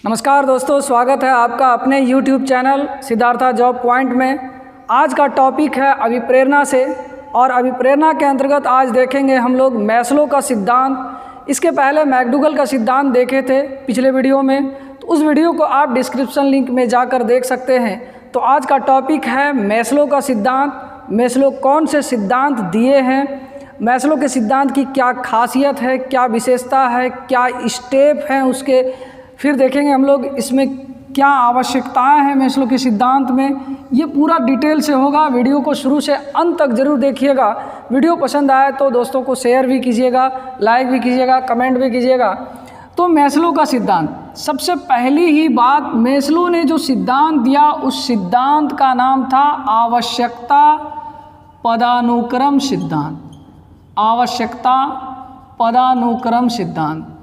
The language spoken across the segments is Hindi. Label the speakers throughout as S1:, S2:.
S1: नमस्कार दोस्तों, स्वागत है आपका अपने YouTube channel Siddhartha job point में। आज का टॉपिक है अभिप्रेरणा से, और अभिप्रेरणा के अंतर्गत आज देखेंगे हम लोग मैस्लो का सिद्धांत। इसके पहले मैकडूगल का सिद्धांत देखे थे पिछले वीडियो में, तो उस वीडियो को आप डिस्क्रिप्शन लिंक में जाकर देख सकते हैं। तो आज का टॉपिक है मैस्लो का सिद्धांत। मैस्लो कौन से सिद्धांत दिए हैं, मैस्लो के सिद्धांत की क्या खासियत है, क्या विशेषता है, क्या स्टेप हैं उसके, फिर देखेंगे हम लोग इसमें क्या आवश्यकताएं हैं मैस्लो के सिद्धांत में। ये पूरा डिटेल से होगा। वीडियो को शुरू से अंत तक ज़रूर देखिएगा। वीडियो पसंद आए तो दोस्तों को शेयर भी कीजिएगा, लाइक भी कीजिएगा, कमेंट भी कीजिएगा। तो मैस्लो का सिद्धांत, सबसे पहली ही बात, मैस्लो ने जो सिद्धांत दिया उस सिद्धांत का नाम था आवश्यकता पदानुक्रम सिद्धांत। आवश्यकता पदानुक्रम सिद्धांत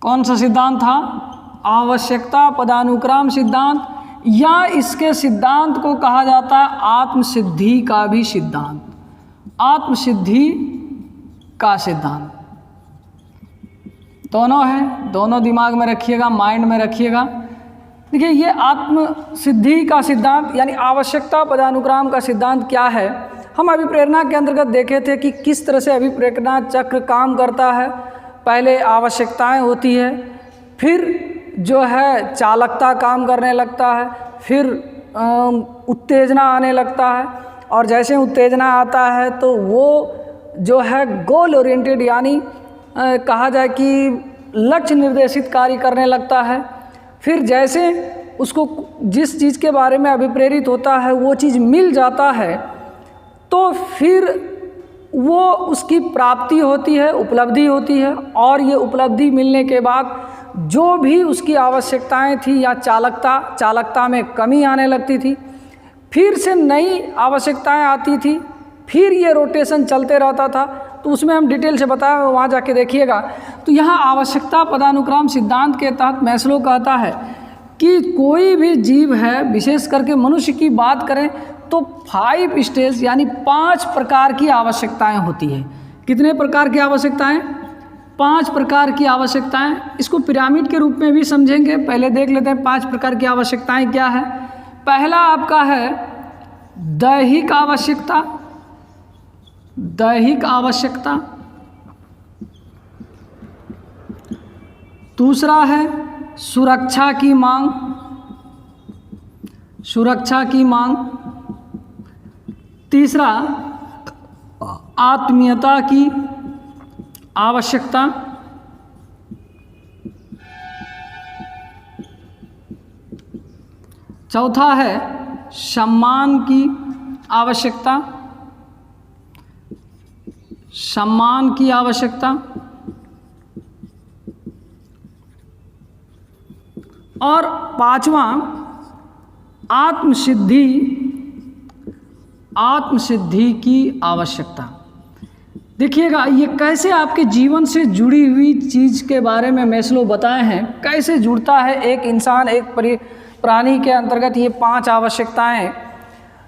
S1: कौन सा सिद्धांत था? आवश्यकता पदानुक्रम सिद्धांत, या इसके सिद्धांत को कहा जाता है आत्मसिद्धि का भी सिद्धांत। आत्मसिद्धि का सिद्धांत दोनों है, दोनों दिमाग में रखिएगा, माइंड में रखिएगा। देखिए, ये आत्मसिद्धि का सिद्धांत यानी आवश्यकता पदानुक्रम का सिद्धांत क्या है, हम अभिप्रेरणा के अंतर्गत देखे थे कि किस तरह से अभिप्रेरणा चक्र काम करता है। पहले आवश्यकताएं होती है, फिर जो है चालकता काम करने लगता है, फिर उत्तेजना आने लगता है, और जैसे उत्तेजना आता है तो वो जो है गोल ओरिएंटेड यानी कहा जाए कि लक्ष्य निर्देशित कार्य करने लगता है। फिर जैसे उसको जिस चीज़ के बारे में अभिप्रेरित होता है वो चीज़ मिल जाता है, तो फिर वो उसकी प्राप्ति होती है, उपलब्धि होती है, और ये उपलब्धि मिलने के बाद जो भी उसकी आवश्यकताएं थी या चालकता में कमी आने लगती थी, फिर से नई आवश्यकताएं आती थी, फिर ये रोटेशन चलते रहता था। तो उसमें हम डिटेल से बताया, वहाँ जाके देखिएगा। तो यहाँ आवश्यकता पदानुक्रम सिद्धांत के तहत मैस्लो कहता है कि कोई भी जीव है, विशेष करके मनुष्य की बात करें तो 5 स्टेज यानी 5 प्रकार की आवश्यकताएं होती है। कितने प्रकार की आवश्यकताएं? 5 प्रकार की आवश्यकताएं। इसको पिरामिड के रूप में भी समझेंगे। पहले देख लेते हैं 5 प्रकार की आवश्यकताएं क्या है। पहला आपका है दैहिक आवश्यकता। दैहिक आवश्यकता। दूसरा है सुरक्षा की मांग। सुरक्षा की मांग। तीसरा आत्मीयता की आवश्यकता। चौथा है सम्मान की आवश्यकता। सम्मान की आवश्यकता। और पांचवा आत्मसिद्धि की आवश्यकता। देखिएगा, ये कैसे आपके जीवन से जुड़ी हुई चीज़ के बारे में मैस्लो बताए हैं, कैसे जुड़ता है एक इंसान, एक प्राणी के अंतर्गत ये 5 आवश्यकताएं।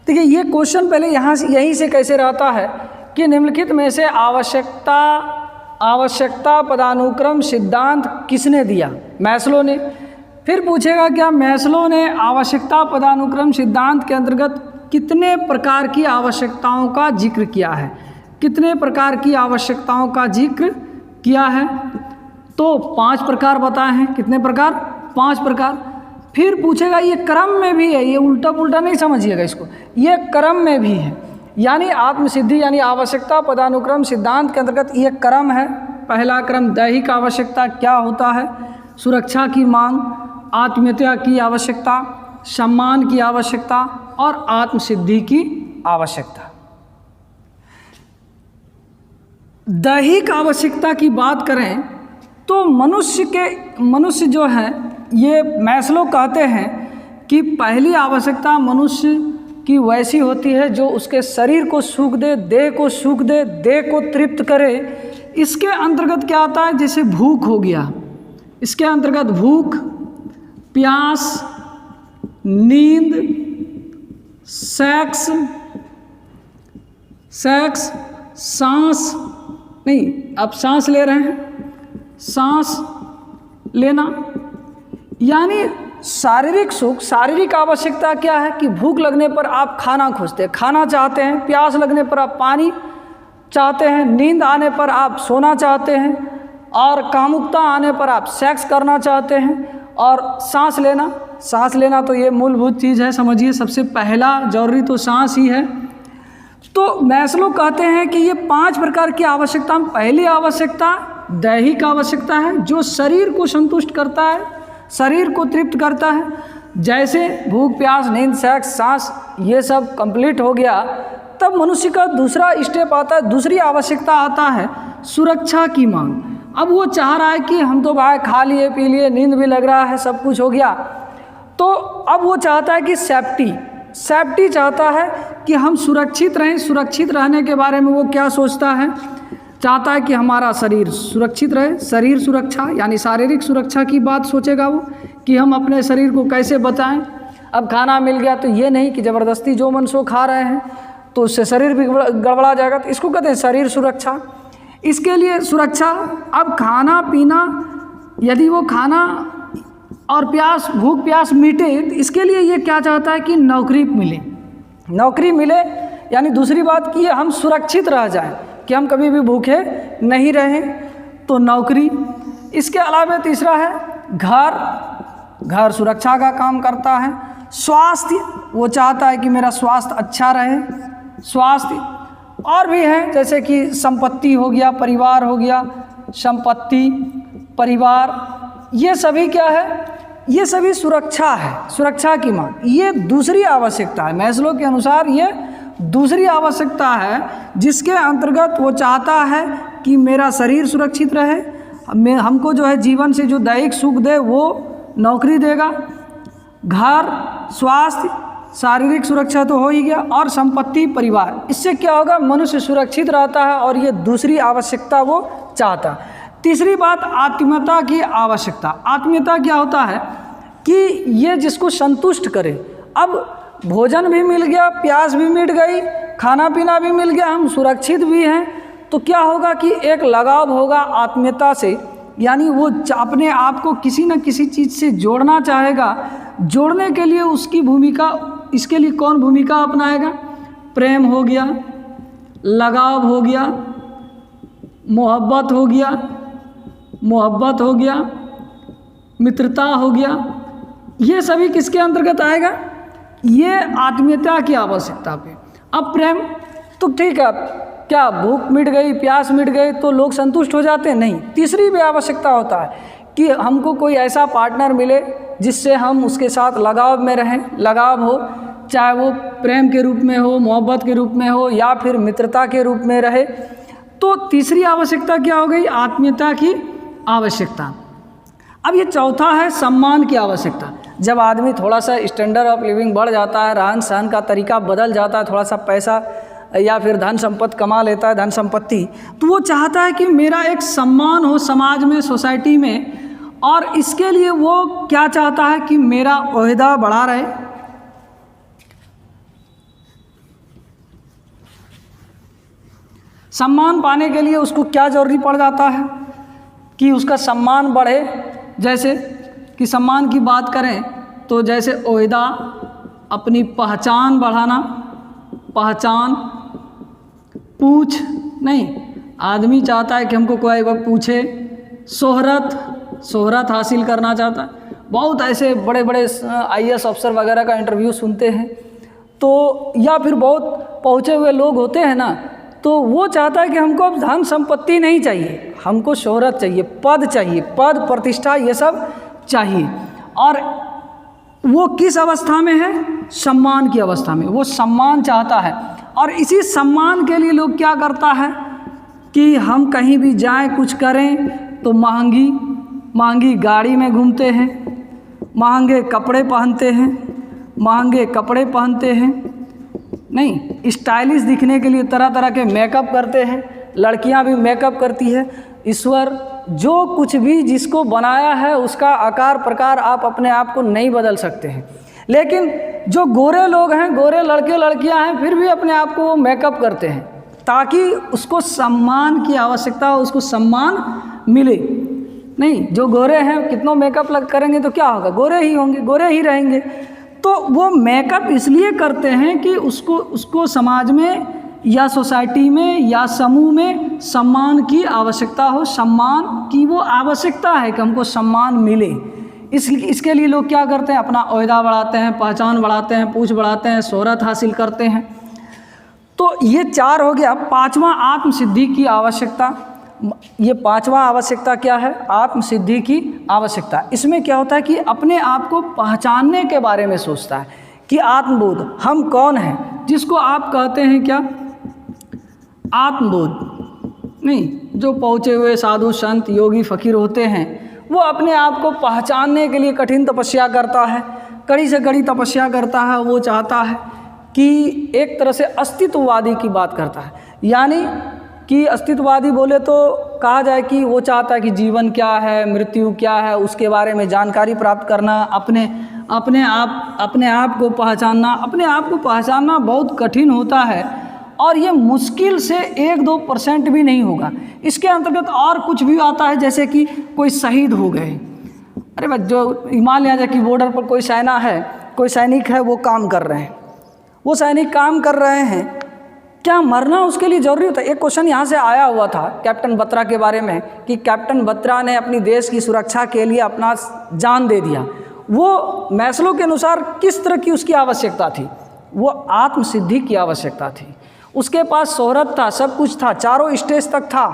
S1: देखिए, ये क्वेश्चन पहले यहीं से कैसे रहता है कि निम्नलिखित में से आवश्यकता पदानुक्रम सिद्धांत किसने दिया? मैस्लो ने। फिर पूछेगा क्या मैस्लो ने आवश्यकता पदानुक्रम सिद्धांत के अंतर्गत कितने प्रकार की आवश्यकताओं का जिक्र किया है? कितने प्रकार की आवश्यकताओं का जिक्र किया है? तो 5 प्रकार बताए हैं। कितने प्रकार? 5 प्रकार। फिर पूछेगा ये क्रम में भी है, ये उल्टा पुल्टा नहीं समझिएगा इसको, ये क्रम में भी है। यानी आत्मसिद्धि यानी आवश्यकता पदानुक्रम सिद्धांत के अंतर्गत ये क्रम है। पहला क्रम दैहिक आवश्यकता क्या होता है, सुरक्षा की मांग, आत्मीयता की आवश्यकता, सम्मान की आवश्यकता और आत्मसिद्धि की आवश्यकता। दैहिक आवश्यकता की बात करें तो मनुष्य जो है, ये मैस्लो कहते हैं कि पहली आवश्यकता मनुष्य की वैसी होती है जो उसके शरीर को सुख दे, देह को सुख दे, देह को तृप्त करे। इसके अंतर्गत क्या आता है? जैसे भूख हो गया, इसके अंतर्गत भूख, प्यास, नींद, सेक्स, सांस नहीं, आप सांस ले रहे हैं, सांस लेना, यानी शारीरिक सुख, शारीरिक आवश्यकता क्या है कि भूख लगने पर आप खाना खोजते हैं, खाना चाहते हैं, प्यास लगने पर आप पानी चाहते हैं, नींद आने पर आप सोना चाहते हैं, और कामुकता आने पर आप सेक्स करना चाहते हैं। और सांस लेना तो ये मूलभूत चीज़ है, समझिए सबसे पहला जरूरी तो सांस ही है। तो मैस्लो कहते हैं कि ये 5 प्रकार की आवश्यकता, पहली आवश्यकता दैहिक आवश्यकता है जो शरीर को संतुष्ट करता है, शरीर को तृप्त करता है। जैसे भूख, प्यास, नींद, सेक्स, सांस, ये सब कंप्लीट हो गया, तब मनुष्य का दूसरा स्टेप आता है, दूसरी आवश्यकता आता है सुरक्षा की मांग। अब वो चाह रहा है कि हम तो भाई खा लिए पी लिए, नींद भी लग रहा है, सब कुछ हो गया, तो अब वो चाहता है कि सेफ्टी चाहता है कि हम सुरक्षित रहें। सुरक्षित रहने के बारे में वो क्या सोचता है, चाहता है कि हमारा शरीर सुरक्षित रहे, शरीर सुरक्षा यानी शारीरिक सुरक्षा की बात सोचेगा वो कि हम अपने शरीर को कैसे बचाएं। अब खाना मिल गया तो ये नहीं कि ज़बरदस्ती जो मन सो खा रहे हैं तो उससे शरीर भी गड़बड़ा जाएगा, तो इसको कहते हैं शरीर सुरक्षा। इसके लिए सुरक्षा, अब खाना पीना, यदि वो खाना और भूख प्यास मिटे, तो इसके लिए ये क्या चाहता है कि नौकरी मिले, यानी दूसरी बात कि हम सुरक्षित रह जाएं, कि हम कभी भी भूखे नहीं रहें, तो नौकरी। इसके अलावा तीसरा है घर सुरक्षा का काम करता है। स्वास्थ्य, वो चाहता है कि मेरा स्वास्थ्य अच्छा रहे, स्वास्थ्य। और भी है जैसे कि संपत्ति हो गया, परिवार हो गया, संपत्ति, परिवार, ये सभी क्या है, ये सभी सुरक्षा है, सुरक्षा की मांग। ये दूसरी आवश्यकता है, मैस्लो के अनुसार ये दूसरी आवश्यकता है, जिसके अंतर्गत वो चाहता है कि मेरा शरीर सुरक्षित रहे, हमको जो है जीवन से जो दैहिक सुख दे वो नौकरी देगा, घर, स्वास्थ्य, शारीरिक सुरक्षा तो हो ही गया, और संपत्ति, परिवार। इससे क्या होगा, मनुष्य सुरक्षित रहता है, और ये दूसरी आवश्यकता वो चाहता है। तीसरी बात आत्मीयता की आवश्यकता। आत्मीयता क्या होता है कि ये जिसको संतुष्ट करे। अब भोजन भी मिल गया, प्यास भी मिट गई, खाना पीना भी मिल गया, हम सुरक्षित भी हैं, तो क्या होगा कि एक लगाव होगा आत्मीयता से, यानी वो अपने आप को किसी न किसी चीज़ से जोड़ना चाहेगा। जोड़ने के लिए उसकी भूमिका, इसके लिए कौन भूमिका अपनाएगा, प्रेम हो गया, लगाव हो गया, मोहब्बत हो गया, मित्रता हो गया, ये सभी किसके अंतर्गत आएगा, ये आत्मीयता की आवश्यकता पे। अब प्रेम तो ठीक है, क्या भूख मिट गई, प्यास मिट गई तो लोग संतुष्ट हो जाते हैं, नहीं। तीसरी भी आवश्यकता होता है कि हमको कोई ऐसा पार्टनर मिले जिससे हम उसके साथ लगाव में रहें, लगाव हो, चाहे वो प्रेम के रूप में हो, मोहब्बत के रूप में हो, या फिर मित्रता के रूप में रहे। तो तीसरी आवश्यकता क्या हो गई, आत्मीयता की आवश्यकता। अब ये चौथा है सम्मान की आवश्यकता। जब आदमी थोड़ा सा स्टैंडर्ड ऑफ लिविंग बढ़ जाता है, रहन सहन का तरीका बदल जाता है, थोड़ा सा पैसा या फिर धन संपत्ति कमा लेता है, धन संपत्ति, तो वो चाहता है कि मेरा एक सम्मान हो समाज में, सोसाइटी में, और इसके लिए वो क्या चाहता है कि मेरा ओहदा बढ़ा रहे। सम्मान पाने के लिए उसको क्या जरूरी पड़ जाता है कि उसका सम्मान बढ़े। जैसे कि सम्मान की बात करें तो जैसे ओहदा, अपनी पहचान बढ़ाना, पहचान, पूछ नहीं, आदमी चाहता है कि हमको कोई वक्त पूछे, शोहरत हासिल करना चाहता है। बहुत ऐसे बड़े बड़े IAS अफसर वगैरह का इंटरव्यू सुनते हैं, तो या फिर बहुत पहुँचे हुए लोग होते हैं ना, तो वो चाहता है कि हमको अब धन संपत्ति नहीं चाहिए, हमको शोहरत चाहिए, पद प्रतिष्ठा ये सब चाहिए। और वो किस अवस्था में है, सम्मान की अवस्था में, वो सम्मान चाहता है। और इसी सम्मान के लिए लोग क्या करता है कि हम कहीं भी जाएं, कुछ करें तो महंगी गाड़ी में घूमते हैं, महंगे कपड़े पहनते हैं, नहीं, स्टाइलिश दिखने के लिए तरह तरह के मेकअप करते हैं, लड़कियां भी मेकअप करती है। ईश्वर जो कुछ भी जिसको बनाया है उसका आकार प्रकार आप अपने आप को नहीं बदल सकते हैं, लेकिन जो गोरे लोग हैं, गोरे लड़के लड़कियां हैं, फिर भी अपने आप को वो मेकअप करते हैं ताकि उसको सम्मान की आवश्यकता हो, उसको सम्मान मिले। नहीं, जो गोरे हैं कितनों मेकअप करेंगे तो क्या होगा, गोरे ही होंगे, गोरे ही रहेंगे। तो वो मेकअप इसलिए करते हैं कि उसको समाज में या सोसाइटी में या समूह में सम्मान की आवश्यकता हो, सम्मान की वो आवश्यकता है कि हमको सम्मान मिले। इसके लिए लोग क्या करते हैं, अपना ओहदा बढ़ाते हैं, पहचान बढ़ाते हैं, पूछ बढ़ाते हैं, शोहरत हासिल करते हैं। तो ये 4 हो गया। 5वां आत्मसिद्धि की आवश्यकता। ये 5वां आवश्यकता क्या है, आत्मसिद्धि की आवश्यकता। इसमें क्या होता है कि अपने आप को पहचानने के बारे में सोचता है कि आत्मबोध, हम कौन हैं, जिसको आप कहते हैं क्या, आत्मबोध। नहीं, जो पहुँचे हुए साधु संत योगी फकीर होते हैं वो अपने आप को पहचानने के लिए कठिन तपस्या करता है, कड़ी से कड़ी तपस्या करता है। वो चाहता है कि एक तरह से अस्तित्ववादी की बात करता है, यानी कि अस्तित्ववादी बोले तो कहा जाए कि वो चाहता है कि जीवन क्या है, मृत्यु क्या है, उसके बारे में जानकारी प्राप्त करना, अपने आप को पहचानना। अपने आप को पहचानना बहुत कठिन होता है और ये मुश्किल से 1-2% भी नहीं होगा। इसके अंतर्गत और कुछ भी आता है, जैसे कि कोई शहीद हो गए। अरे भाई, जो मान लिया जाए कि बॉर्डर पर कोई सेना है, कोई सैनिक है, वो काम कर रहे हैं, वो सैनिक काम कर रहे हैं, क्या मरना उसके लिए ज़रूरी होता है? एक क्वेश्चन यहाँ से आया हुआ था कैप्टन बत्रा के बारे में कि कैप्टन बत्रा ने अपनी देश की सुरक्षा के लिए अपना जान दे दिया। वो मैस्लो के अनुसार किस तरह की उसकी आवश्यकता थी? वो आत्मसिद्धि की आवश्यकता थी। उसके पास शोहरत था, सब कुछ था, चारों स्टेज तक था।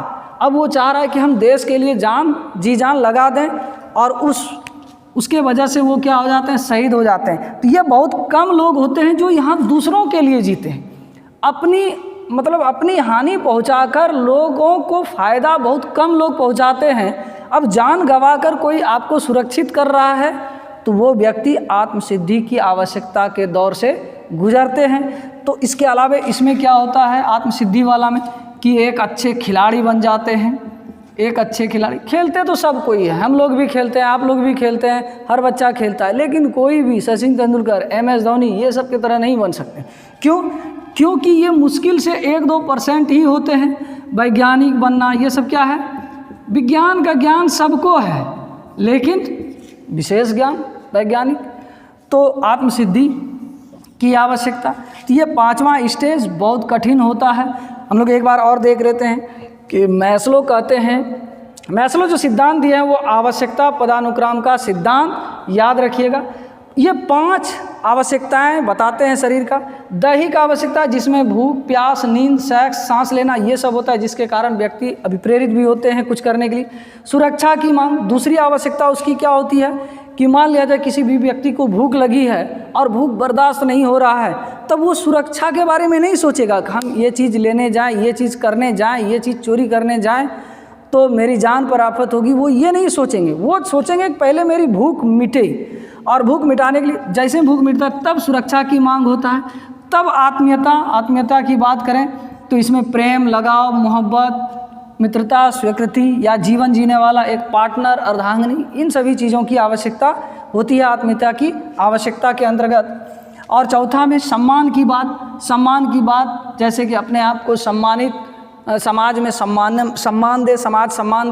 S1: अब वो चाह रहा है कि हम देश के लिए जी जान लगा दें और उसके वजह से वो क्या हो जाते हैं, शहीद हो जाते हैं। तो ये बहुत कम लोग होते हैं जो यहाँ दूसरों के लिए जीते हैं। अपनी हानि पहुंचाकर लोगों को फ़ायदा बहुत कम लोग पहुंचाते हैं। अब जान गंवाकर कोई आपको सुरक्षित कर रहा है तो वो व्यक्ति आत्मसिद्धि की आवश्यकता के दौर से गुजरते हैं। तो इसके अलावा इसमें क्या होता है आत्मसिद्धि वाला में कि एक अच्छे खिलाड़ी बन जाते हैं। एक अच्छे खिलाड़ी, खेलते तो सब कोई है, हम लोग भी खेलते हैं, आप लोग भी खेलते हैं, हर बच्चा खेलता है, लेकिन कोई भी सचिन तेंदुलकर, MS धोनी ये सब की तरह नहीं बन सकते। क्यों? क्योंकि ये मुश्किल से 1-2% ही होते हैं। वैज्ञानिक बनना ये सब क्या है, विज्ञान का ज्ञान सबको है, लेकिन विशेष ज्ञान वैज्ञानिक। तो आत्मसिद्धि की आवश्यकता, तो ये 5वां स्टेज बहुत कठिन होता है। हम लोग एक बार और देख लेते हैं कि मैस्लो कहते हैं, मैस्लो जो सिद्धांत दिए हैं वो आवश्यकता पदानुक्रम का सिद्धांत, याद रखिएगा। ये 5 आवश्यकताएं बताते हैं शरीर का। दैहिक आवश्यकता जिसमें भूख, प्यास, नींद, सेक्स, सांस लेना ये सब होता है, जिसके कारण व्यक्ति अभिप्रेरित भी होते हैं कुछ करने के लिए। सुरक्षा की मांग, दूसरी आवश्यकता उसकी क्या होती है कि मान लिया जाए किसी भी व्यक्ति को भूख लगी है और भूख बर्दाश्त नहीं हो रहा है, तब वो सुरक्षा के बारे में नहीं सोचेगा कि हम ये चीज़ लेने जाएं, ये चीज़ करने जाएं, ये चीज़ चोरी करने जाएं तो मेरी जान पर आफत होगी। वो ये नहीं सोचेंगे, वो सोचेंगे कि पहले मेरी भूख मिटे, और भूख मिटाने के लिए जैसे भूख मिटता है तब सुरक्षा की मांग होता है। तब आत्मीयता की बात करें तो इसमें प्रेम, लगाव, मोहब्बत, मित्रता, स्वीकृति या जीवन जीने वाला एक पार्टनर, अर्धांगिनी, इन सभी चीज़ों की आवश्यकता होती है आत्मीयता की आवश्यकता के अंतर्गत। और चौथा में सम्मान की बात, जैसे कि अपने आप को सम्मानित, समाज में सम्मान दे,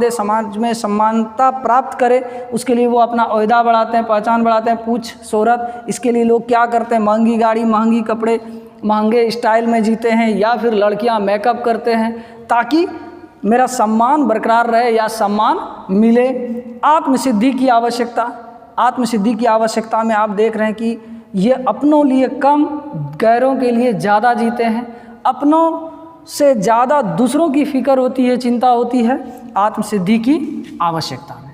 S1: समाज में सम्मानता प्राप्त करे, उसके लिए वो अपना ओहदा बढ़ाते हैं, पहचान बढ़ाते हैं, पूछ शोहरत। इसके लिए लोग क्या करते हैं, महंगी गाड़ी, महंगी कपड़े, महंगे स्टाइल में जीते हैं, या फिर लड़कियां मेकअप करते हैं ताकि मेरा सम्मान बरकरार रहे या सम्मान मिले। आत्मसिद्धि की आवश्यकता में आप देख रहे हैं कि ये अपनों लिए कम, गैरों के लिए ज़्यादा जीते हैं। अपनों से ज़्यादा दूसरों की फिक्र होती है, चिंता होती है आत्मसिद्धि की आवश्यकता में।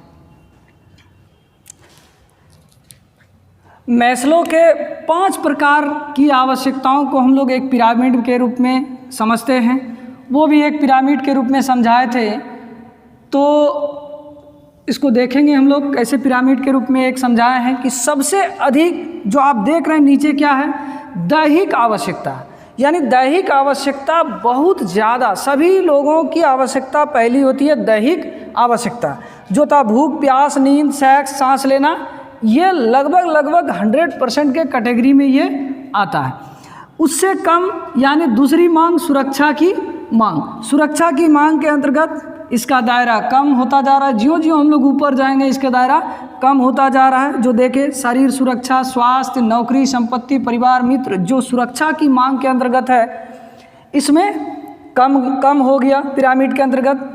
S1: मैस्लो के 5 प्रकार की आवश्यकताओं को हम लोग एक पिरामिड के रूप में समझते हैं, वो भी एक पिरामिड के रूप में समझाए थे। तो इसको देखेंगे हम लोग कैसे पिरामिड के रूप में एक समझाए हैं कि सबसे अधिक जो आप देख रहे हैं नीचे क्या है, दैहिक आवश्यकता, यानी दैहिक आवश्यकता बहुत ज़्यादा, सभी लोगों की आवश्यकता पहली होती है दैहिक आवश्यकता, जो था भूख, प्यास, नींद, सेक्स, सांस लेना, ये लगभग 100% के कैटेगरी में ये आता है। उससे कम यानी दूसरी मांग सुरक्षा की मांग के अंतर्गत इसका दायरा कम होता जा रहा है। ज्यों ज्यों हम लोग ऊपर जाएंगे इसका दायरा कम होता जा रहा है। जो देखे शरीर सुरक्षा, स्वास्थ्य, नौकरी, संपत्ति, परिवार, मित्र, जो सुरक्षा की मांग के अंतर्गत है इसमें कम हो गया पिरामिड के अंतर्गत।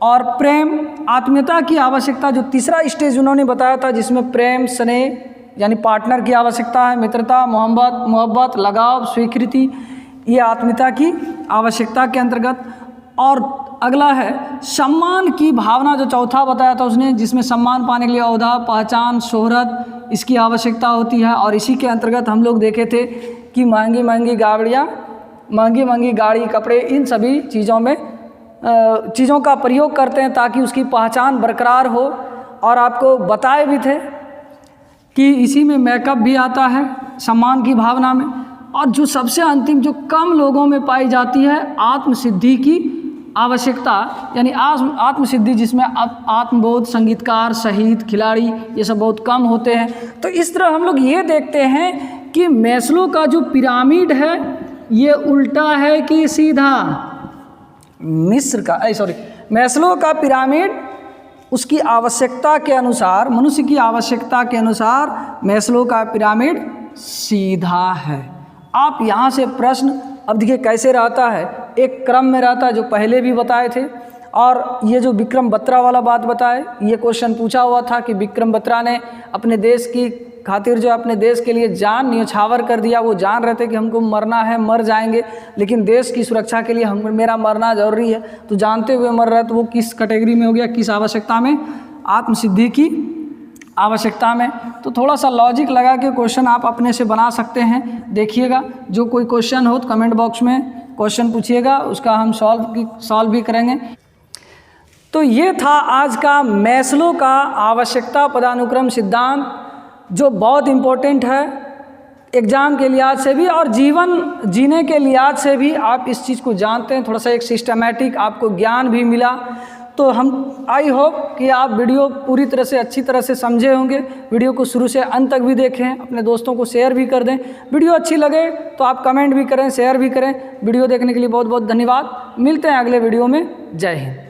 S1: और प्रेम, आत्मीयता की आवश्यकता, जो तीसरा स्टेज उन्होंने बताया था जिसमें प्रेम, स्नेह यानी पार्टनर की आवश्यकता है, मित्रता, मोहब्बत, लगाव, स्वीकृति, ये आत्मीयता की आवश्यकता के अंतर्गत। और अगला है सम्मान की भावना, जो चौथा बताया था उसने, जिसमें सम्मान पाने के लिए ओहदा, पहचान, शोहरत, इसकी आवश्यकता होती है। और इसी के अंतर्गत हम लोग देखे थे कि महंगी महंगी गाड़ियाँ, महंगी महंगी गाड़ी, कपड़े, इन सभी चीज़ों का प्रयोग करते हैं ताकि उसकी पहचान बरकरार हो। और आपको बताए भी थे कि इसी में मेकअप भी आता है सम्मान की भावना में। और जो सबसे अंतिम, जो कम लोगों में पाई जाती है, आत्मसिद्धि की आवश्यकता, यानी आत्मसिद्धि, जिसमें आत्मबोध, संगीतकार, शहीद, खिलाड़ी, ये सब बहुत कम होते हैं। तो इस तरह हम लोग ये देखते हैं कि मैस्लो का जो पिरामिड है ये उल्टा है कि सीधा। मैस्लो का पिरामिड उसकी आवश्यकता के अनुसार, मनुष्य की आवश्यकता के अनुसार मैस्लो का पिरामिड सीधा है। आप यहाँ से प्रश्न अब देखिए कैसे रहता है, एक क्रम में रहता है जो पहले भी बताए थे। और ये जो विक्रम बत्रा वाला बात बताए, ये क्वेश्चन पूछा हुआ था कि विक्रम बत्रा ने अपने देश की खातिर जो अपने देश के लिए जान न्यौछावर कर दिया। वो जान रहे थे कि हमको मरना है, मर जाएंगे, लेकिन देश की सुरक्षा के लिए मेरा मरना जरूरी है, तो जानते हुए मर रहा है। तो वो किस कैटेगरी में हो गया, किस आवश्यकता में? आत्मसिद्धि की आवश्यकता में। तो थोड़ा सा लॉजिक लगा के क्वेश्चन आप अपने से बना सकते हैं। देखिएगा, जो कोई क्वेश्चन हो तो कमेंट बॉक्स में क्वेश्चन पूछिएगा, उसका हम सॉल्व भी करेंगे। तो ये था आज का मैस्लो का आवश्यकता पदानुक्रम सिद्धांत, जो बहुत इम्पोर्टेंट है एग्ज़ाम के लिहाज से भी और जीवन जीने के लिहाज से भी। आप इस चीज़ को जानते हैं, थोड़ा सा एक सिस्टमैटिक आपको ज्ञान भी मिला। तो हम आई होप कि आप वीडियो पूरी तरह से अच्छी तरह से समझे होंगे। वीडियो को शुरू से अंत तक भी देखें, अपने दोस्तों को शेयर भी कर दें। वीडियो अच्छी लगे तो आप कमेंट भी करें, शेयर भी करें। वीडियो देखने के लिए बहुत बहुत धन्यवाद। मिलते हैं अगले वीडियो में। जय हिंद।